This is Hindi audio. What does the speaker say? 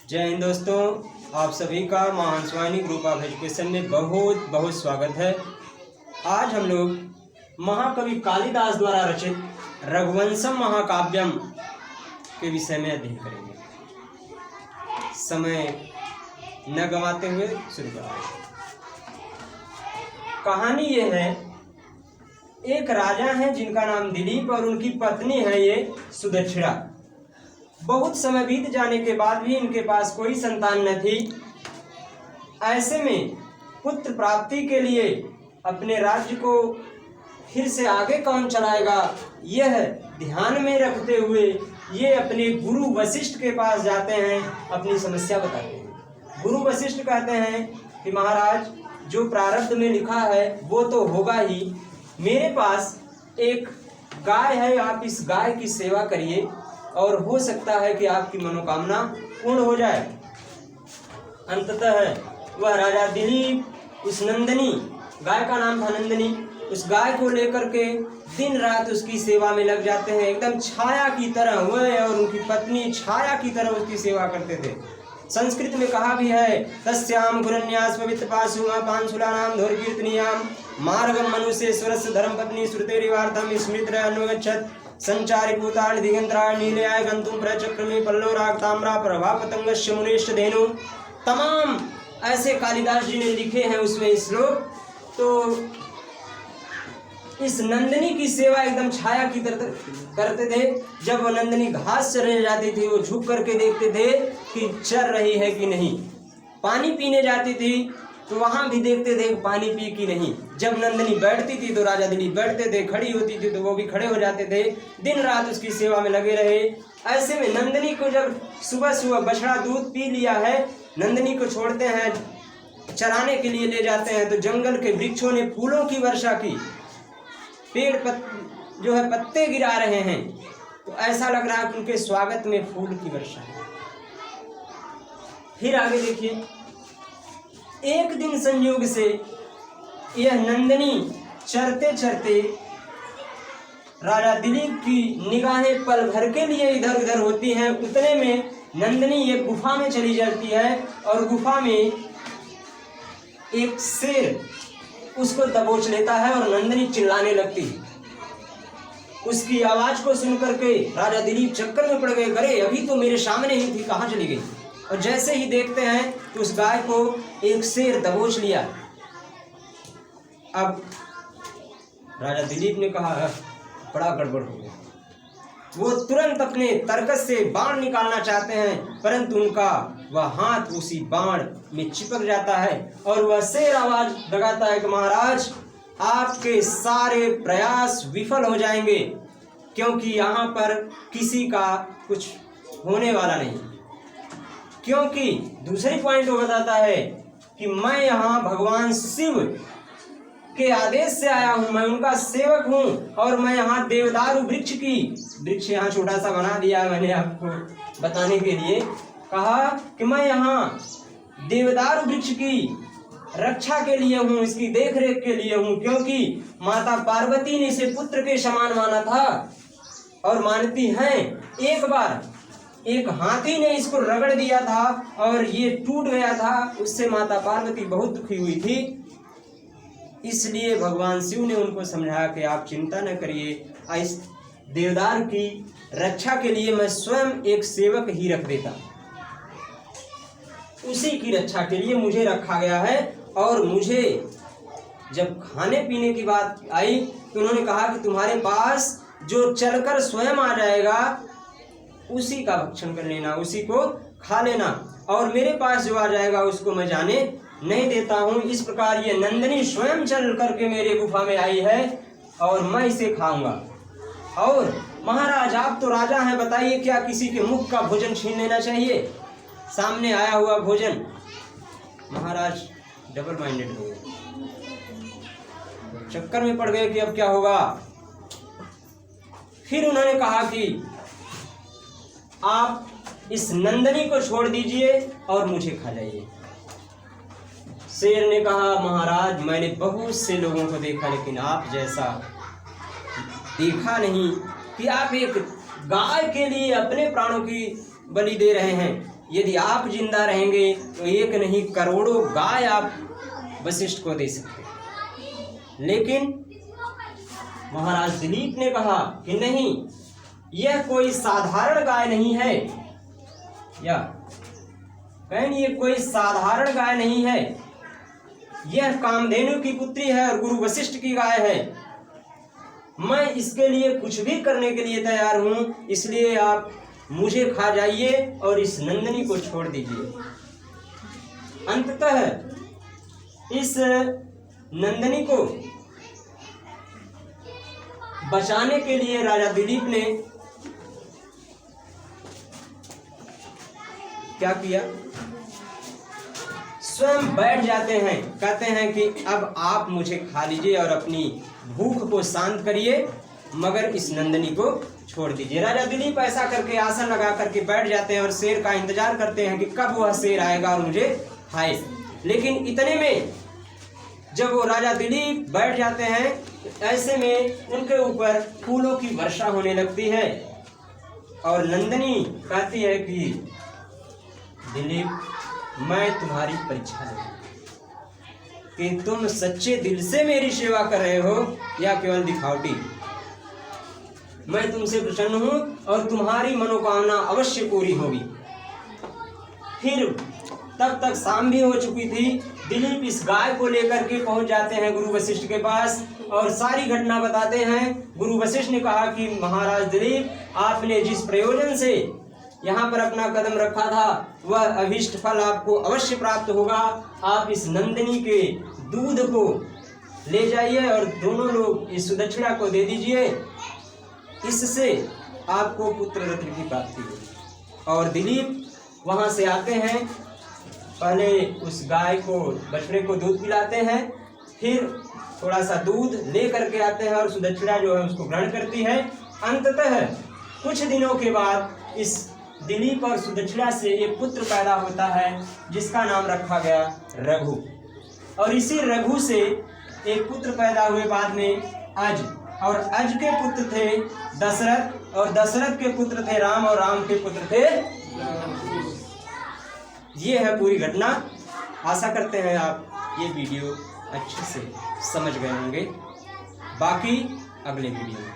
जय हिंद दोस्तों, आप सभी का महाहंसवाहिनी ग्रुप ऑफ एजुकेशन में बहुत बहुत स्वागत है। आज हम लोग महाकवि कालिदास द्वारा रचित रघुवंशम महाकाव्यम के विषय में अध्ययन करेंगे। समय न गंवाते हुए शुरू करते हैं। कहानी ये है, एक राजा हैं जिनका नाम दिलीप और उनकी पत्नी है ये सुदक्षिणा। बहुत समय बीत जाने के बाद भी इनके पास कोई संतान न थी। ऐसे में पुत्र प्राप्ति के लिए अपने राज्य को फिर से आगे कौन चलाएगा, यह ध्यान में रखते हुए ये अपने गुरु वशिष्ठ के पास जाते हैं, अपनी समस्या बताते हैं। गुरु वशिष्ठ कहते हैं कि महाराज, जो प्रारब्ध में लिखा है वो तो होगा ही। मेरे पास एक गाय है, आप इस गाय की सेवा करिए और हो सकता है कि आपकी मनोकामना पूर्ण हो जाए। अंततः वह राजा दिलीप उस नंदिनी, गाय का नाम था नंदिनी, उस गाय को लेकर के दिन रात उसकी सेवा में लग जाते हैं। एकदम छाया की तरह वह और उनकी पत्नी छाया की तरह उसकी सेवा करते थे। संस्कृत में कहा भी है, तस्याम गुरन्यास पवित्र पाशुमा पांशुलानाम धोर कीर्तनियाम मार्गम मनुष्येश्वरस्य धर्मपत्नी श्रुतेरिवार्थम स्मृत्र अनुगच्छत संचारी भूतानि दिगंतराय नीलयाय गंतुम प्रचक्रमे पल्लो राग ताम्रा प्रभा पतंगस्य मुनेश धेनु। तमाम ऐसे कालिदास जी ने लिखे हैं उसमें श्लोक। तो इस नंदिनी की सेवा एकदम छाया की तरह करते थे। जब वो नंदिनी घास चरने जाती थी, वो झुक करके देखते थे कि चर रही है कि नहीं। पानी पीने जाती थी तो वहां भी देखते थे पानी पी कि नहीं। जब नंदिनी बैठती थी तो राजा दिलीप बैठते थे, खड़ी होती थी तो वो भी खड़े हो जाते थे। दिन रात उसकी सेवा में लगे रहे। ऐसे में नंदिनी को जब सुबह सुबह बछड़ा दूध पी लिया है, नंदिनी को छोड़ते हैं, चराने के लिए ले जाते हैं। तो जंगल के वृक्षों ने फूलों की वर्षा की, पेड़ जो है पत्ते गिरा रहे हैं। तो ऐसा लग रहा है कि उनके स्वागत में फूल की वर्षा है। फिर आगे देखिए, एक दिन संयोग से यह नंदिनी चरते चरते राजा दिलीप की निगाहें पल भर के लिए इधर उधर होती हैं। उतने में नंदिनी एक गुफा में चली जाती है और गुफा में एक शेर उसको दबोच लेता है और नंदिनी चिल्लाने लगती है। उसकी आवाज को सुनकर के राजा दिलीप चक्कर में पड़ गए। अरे अभी तो मेरे सामने ही थी, कहाँ चली गई। और जैसे ही देखते हैं तो उस गाय को एक शेर दबोच लिया। अब राजा दिलीप ने कहा, बड़ा गड़बड़ हो गया। वो तुरंत अपने तरकस से बाण निकालना चाहते हैं, परंतु उनका वह हाथ उसी बाण में चिपक जाता है और वह शेर आवाज लगाता है कि महाराज, आपके सारे प्रयास विफल हो जाएंगे, क्योंकि यहाँ पर किसी का कुछ होने वाला नहीं। क्योंकि दूसरी पॉइंट वो बताता है कि मैं यहाँ भगवान शिव के आदेश से आया हूँ, मैं उनका सेवक हूँ और मैं यहाँ देवदारू वृक्ष यहाँ छोटा सा बना दिया मैंने आपको बताने के लिए। कहा कि मैं यहाँ देवदारू वृक्ष की रक्षा के लिए हूँ, इसकी देखरेख के लिए हूँ, क्योंकि माता पार्वती ने इसे पुत्र के समान माना था और मानती हैं। एक बार एक हाथी ने इसको रगड़ दिया था और ये टूट गया था, उससे माता पार्वती बहुत दुखी हुई थी। इसलिए भगवान शिव ने उनको समझाया कि आप चिंता न करिए, इस देवदार की रक्षा के लिए मैं स्वयं एक सेवक ही रख देता, उसी की रक्षा के लिए मुझे रखा गया है। और मुझे जब खाने पीने की बात आई तो उन्होंने कहा कि तुम्हारे पास जो चलकर स्वयं आ जाएगा उसी का भक्षण कर लेना, उसी को खा लेना, और मेरे पास जो आ जाएगा उसको मैं जाने नहीं देता हूँ। इस प्रकार ये नंदिनी स्वयं चल करके मेरे गुफा में आई है और मैं इसे खाऊंगा। और महाराज, आप तो राजा हैं, बताइए क्या किसी के मुख का भोजन छीन लेना चाहिए? सामने आया हुआ भोजन। महाराज डबल माइंडेड हो गए, चक्कर में पड़ गए कि अब क्या होगा। फिर उन्होंने कहा कि आप इस नंदिनी को छोड़ दीजिए और मुझे खा जाइए। शेर ने कहा, महाराज, मैंने बहुत से लोगों को देखा, लेकिन आप जैसा देखा नहीं कि आप एक गाय के लिए अपने प्राणों की बलि दे रहे हैं। यदि आप जिंदा रहेंगे तो एक नहीं करोड़ों गाय आप वशिष्ठ को दे सकते हैं। लेकिन महाराज दिलीप ने कहा कि नहीं, यह कोई साधारण गाय नहीं है, या कहें ये कोई साधारण गाय नहीं है, यह कामधेनु की पुत्री है और गुरु वशिष्ठ की गाय है। मैं इसके लिए कुछ भी करने के लिए तैयार हूं, इसलिए आप मुझे खा जाइए और इस नंदिनी को छोड़ दीजिए। अंततः इस नंदिनी को बचाने के लिए राजा दिलीप ने क्या किया, स्वयं बैठ जाते हैं, कहते हैं कि अब आप मुझे खा लीजिए और अपनी भूख को शांत करिए, मगर इस नंदिनी को छोड़ दीजिए। राजा दिलीप ऐसा करके आसन लगा करके बैठ जाते हैं और शेर का इंतजार करते हैं कि कब वह शेर आएगा और मुझे खाए। लेकिन इतने में जब वो राजा दिलीप बैठ जाते हैं, ऐसे में उनके ऊपर फूलों की वर्षा होने लगती है और नंदिनी कहती है कि दिलीप, मैं तुम्हारी परीक्षा लूं कि तुम सच्चे दिल से मेरी सेवा कर रहे हो या केवल दिखावटी। मैं तुमसे प्रसन्न हूं और तुम्हारी मनोकामना अवश्य पूरी होगी। फिर तब तक शाम भी हो चुकी थी। दिलीप इस गाय को लेकर के पहुंच जाते हैं गुरु वशिष्ठ के पास और सारी घटना बताते हैं। गुरु वशिष्ठ ने कहा कि महाराज दिलीप, आपने जिस प्रयोजन से यहाँ पर अपना कदम रखा था वह अभीष्ट फल आपको अवश्य प्राप्त होगा। आप इस नंदिनी के दूध को ले जाइए और दोनों लोग इस सुदक्षिणा को दे दीजिए, इससे आपको पुत्र रत्न की प्राप्ति होगी। और दिलीप वहाँ से आते हैं, पहले उस गाय को, बछड़े को दूध पिलाते हैं, फिर थोड़ा सा दूध ले करके आते हैं और सुदक्षिणा जो है उसको ग्रहण करती है। अंततः कुछ दिनों के बाद इस दिलीप और सुदक्षिणा से एक पुत्र पैदा होता है जिसका नाम रखा गया रघु। और इसी रघु से एक पुत्र पैदा हुए बाद में अज, और अज के पुत्र थे दशरथ, और दशरथ के पुत्र थे राम, और राम के पुत्र थे। ये है पूरी घटना। आशा करते हैं आप ये वीडियो अच्छे से समझ गए होंगे। बाकी अगले वीडियो में।